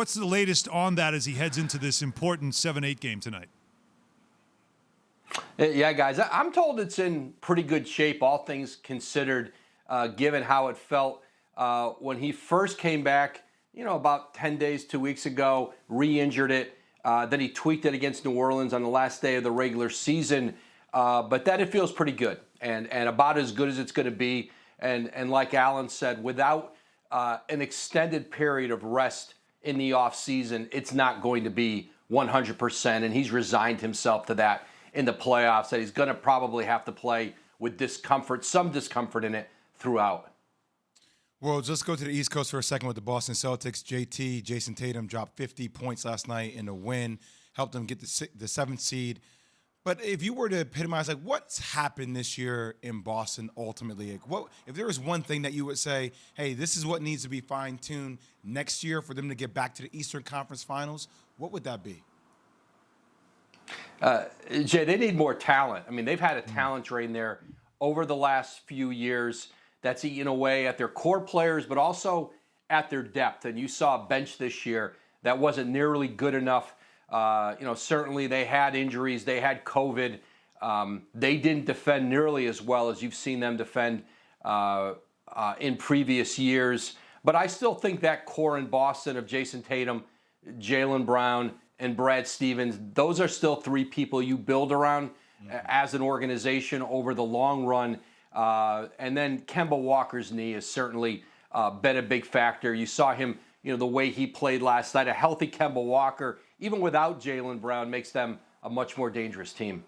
What's the latest on that as he heads into this important 7-8 game tonight? Yeah, guys, I'm told it's in pretty good shape, all things considered, given how it felt when he first came back, about 10 days, 2 weeks ago, re-injured it. Then he tweaked it against New Orleans on the last day of the regular season. But then it feels pretty good and about as good as it's going to be. And like Alan said, without an extended period of rest in the offseason, it's not going to be 100%. And he's resigned himself to that in the playoffs, that he's going to probably have to play with discomfort, some discomfort in it throughout. Well, let's go to the East Coast for a second with the Boston Celtics. Jayson Tatum dropped 50 points last night in a win, helped them get the 7th seed. But if you were to epitomize, what's happened this year in Boston ultimately? If there was one thing that you would say, hey, this is what needs to be fine-tuned next year for them to get back to the Eastern Conference Finals, what would that be? Jay, they need more talent. I mean, they've had a talent drain there over the last few years that's eaten away at their core players, but also at their depth. And you saw a bench this year that wasn't nearly good enough. Certainly they had injuries. They had COVID. They didn't defend nearly as well as you've seen them defend in previous years. But I still think that core in Boston of Jayson Tatum, Jaylen Brown, and Brad Stevens, those are still 3 people you build around as an organization over the long run. And then Kemba Walker's knee has certainly been a big factor. You saw him, the way he played last night. A healthy Kemba Walker, even without Jaylen Brown, makes them a much more dangerous team.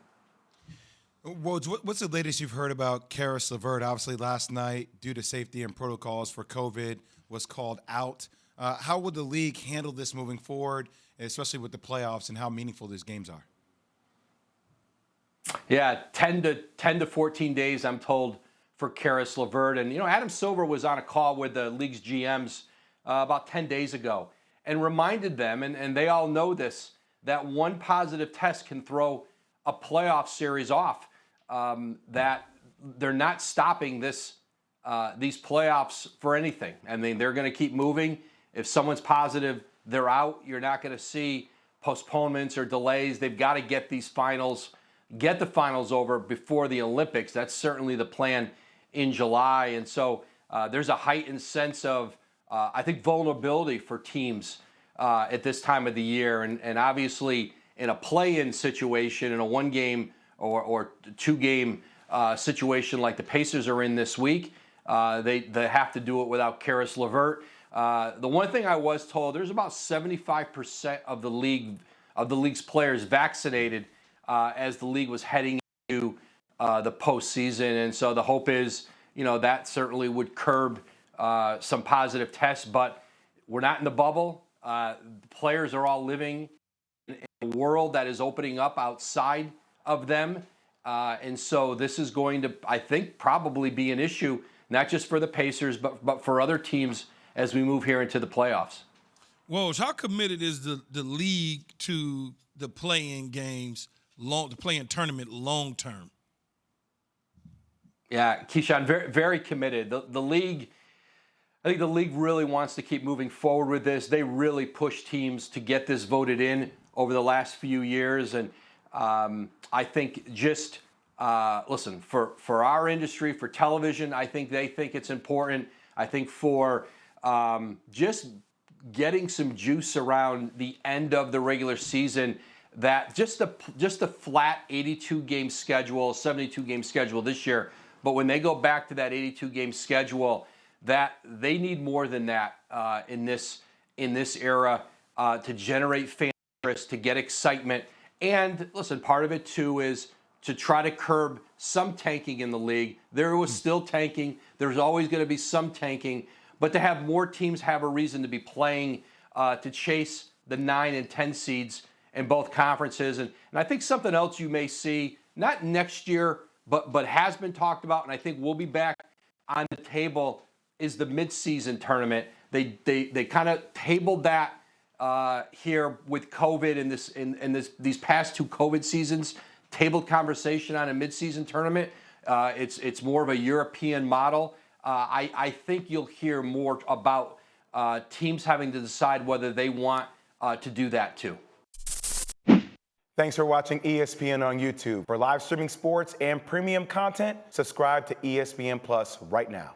Woj, what's the latest you've heard about Caris LeVert? Obviously, last night, due to safety and protocols for COVID, was called out. How would the league handle this moving forward, especially with the playoffs and how meaningful these games are? Yeah, 10 to 14 days, I'm told, for Caris LeVert. And, Adam Silver was on a call with the league's GMs about 10 days ago and reminded them, and they all know this, that one positive test can throw a playoff series off, that they're not stopping these playoffs for anything. I mean, they're going to keep moving. If someone's positive, they're out. You're not going to see postponements or delays. They've got to get the finals over before the Olympics. That's certainly the plan in July. And so there's a heightened sense of, I think, vulnerability for teams at this time of the year. And obviously, in a play-in situation, in a 1-game or 2-game situation like the Pacers are in this week, they have to do it without Caris LeVert. The one thing I was told, there's about 75% of the league's players vaccinated as the league was heading into the postseason. And so the hope is, that certainly would curb some positive tests. But we're not in the bubble. Players are all living in a world that is opening up outside of them. And so this is going to, I think, probably be an issue, not just for the Pacers, but for other teams as we move here into the playoffs. Woj, how committed is the league to the play-in games, the play-in tournament long term? Yeah, Keyshawn, very, very committed. The league, I think the league really wants to keep moving forward with this. They really push teams to get this voted in over the last few years. And I think just, listen, for our industry, for television, I think they think it's important. I think for just getting some juice around the end of the regular season, that just a flat 82-game schedule, 72-game schedule this year. But when they go back to that 82-game schedule, that they need more than that in this era to generate fan interest, to get excitement. And listen, part of it too is to try to curb some tanking in the league. There was still tanking. There's always going to be some tanking. But to have more teams have a reason to be playing to chase the 9 and 10 seeds in both conferences. And I think something else you may see, not next year, but has been talked about, and I think will be back on the table, is the midseason tournament. They kind of tabled that here with COVID in these past 2 COVID seasons. Tabled conversation on a midseason tournament. It's more of a European model. I think you'll hear more about teams having to decide whether they want to do that too. Thanks for watching ESPN on YouTube. For live streaming sports and premium content, subscribe to ESPN Plus right now.